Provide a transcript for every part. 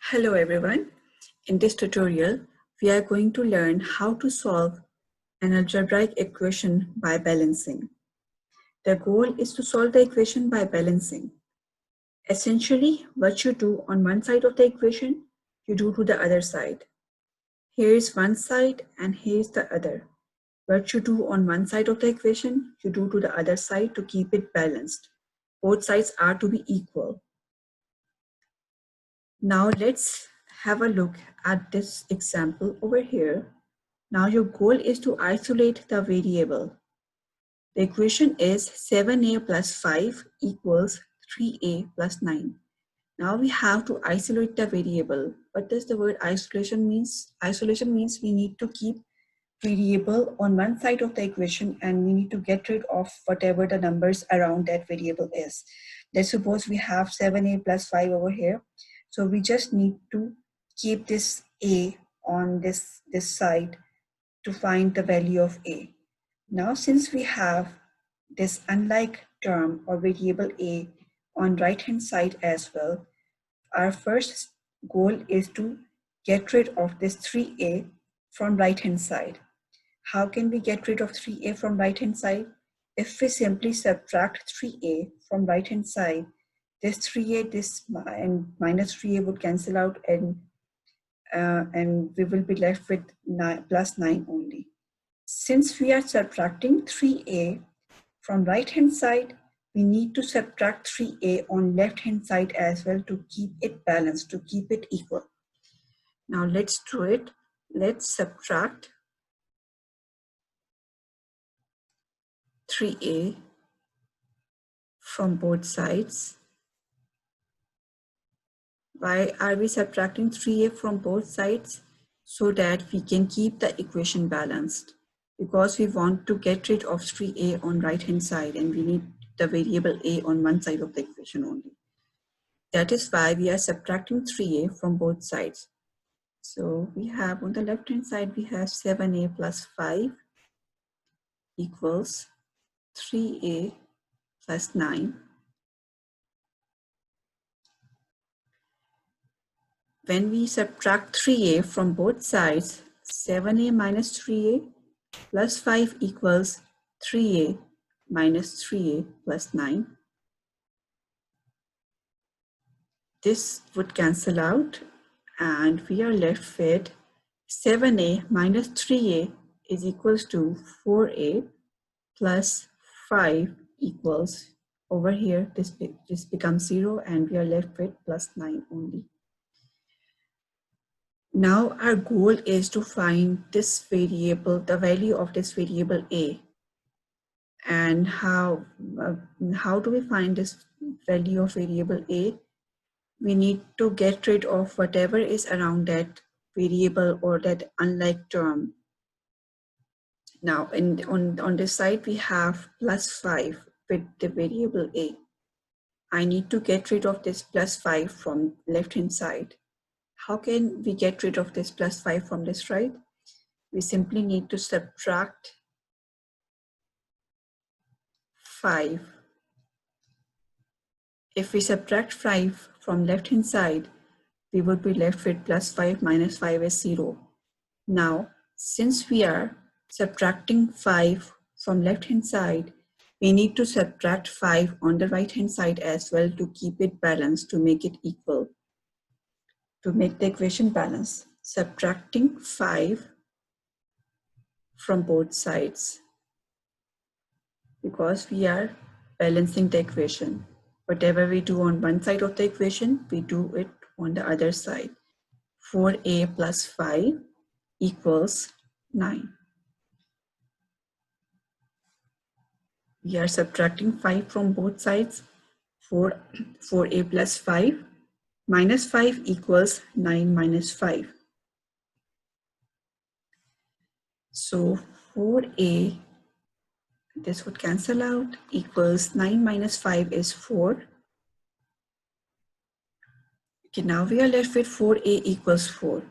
Hello everyone. In this tutorial, we are going to learn how to solve an algebraic equation by balancing. The goal is to solve the equation by balancing. Essentially, what you do on one side of the equation, you do to the other side. Here is one side and here is the other. What you do on one side of the equation, you do to the other side to keep it balanced. Both sides are to be equal. Now let's have a look at this example over here. Now your goal is to isolate the variable. The equation is 7a plus 5 equals 3a plus 9. Now we have to isolate the variable. What does the word isolation means? Isolation means we need to keep variable on one side of the equation and we need to get rid of whatever the numbers around that variable is. Let's suppose we have 7a plus 5 over here. So we just need to keep this a on this side to find the value of a. Now since we have this unlike term or variable a on right hand side as well, our first goal is to get rid of this 3a from right hand side. How can we get rid of 3a from right hand side? If we simply subtract 3a from right hand side, this 3a and minus 3a would cancel out and we will be left with plus 9 only. Since we are subtracting 3a from right hand side, we need to subtract 3a on left hand side as well to keep it balanced, to keep it equal. Now let's do it. Let's subtract 3a from both sides. Why are we subtracting 3a from both sides? So that we can keep the equation balanced. Because we want to get rid of 3a on right hand side and we need the variable a on one side of the equation only. That is why we are subtracting 3a from both sides. So we have on the left hand side, we have 7a plus 5 equals 3a plus 9. When we subtract 3a from both sides, 7a minus 3a plus 5 equals 3a minus 3a plus 9. This would cancel out and we are left with 7a minus 3a is equals to 4a plus 5 equals, over here this becomes 0 and we are left with plus 9 only. Now our goal is to find this variable, the value of this variable a. And how do we find this value of variable a? We need to get rid of whatever is around that variable or that unlike term. Now on this side we have plus 5 with the variable a. I need to get rid of this plus 5 from left hand side. How can we get rid of this plus 5 from this right? We simply need to subtract 5. If we subtract 5 from left hand side, we would be left with plus 5 minus 5 is 0. Now, since we are subtracting 5 from left hand side, we need to subtract 5 on the right hand side as well to keep it balanced, to make it equal, to make the equation balance. Subtracting 5 from both sides because we are balancing the equation. Whatever we do on one side of the equation, we do it on the other side. 4a plus 5 equals 9. We are subtracting 5 from both sides. 4a plus 5 minus 5 equals 9 minus 5. So 4a, this would cancel out, equals 9 minus 5 is 4. Okay, now we are left with 4a equals 4.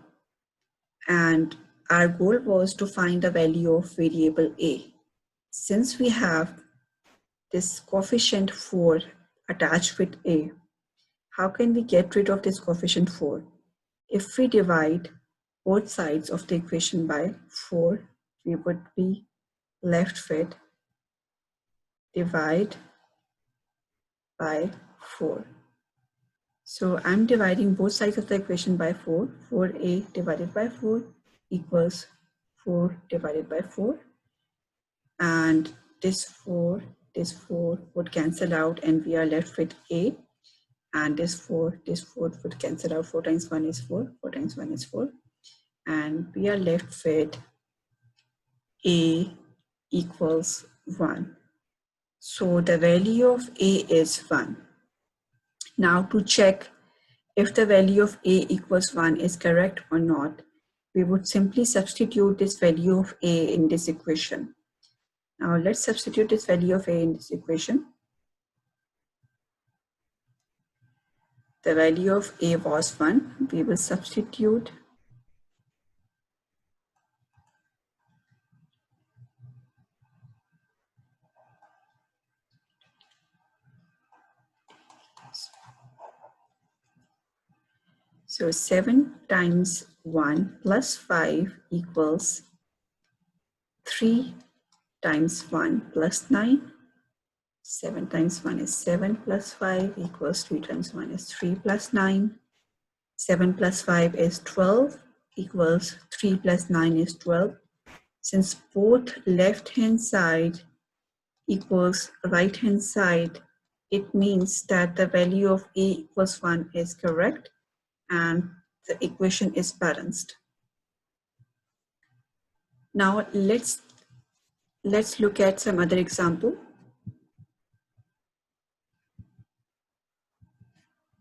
And our goal was to find the value of variable a. Since we have this coefficient 4 attached with a, how can we get rid of this coefficient 4? If we divide both sides of the equation by 4, we would be left with divide by 4. So I'm dividing both sides of the equation by 4. 4a divided by 4 equals 4 divided by 4. And this 4 would cancel out and we are left with a. And this 4 would cancel out. 4 times 1 is 4. 4 times 1 is 4. And we are left with a equals 1. So the value of a is 1. Now to check if the value of a equals 1 is correct or not, we would simply substitute this value of a in this equation. Now let's substitute this value of a in this equation. The value of a was 1. We will substitute so 7 times 1 plus 5 equals 3 times 1 plus 9. 7 times 1 is 7 plus 5 equals 3 times 1 is 3 plus 9. 7 plus 5 is 12 equals 3 plus 9 is 12. Since both left hand side equals right hand side, it means that the value of a equals 1 is correct and the equation is balanced. Now let's look at some other example.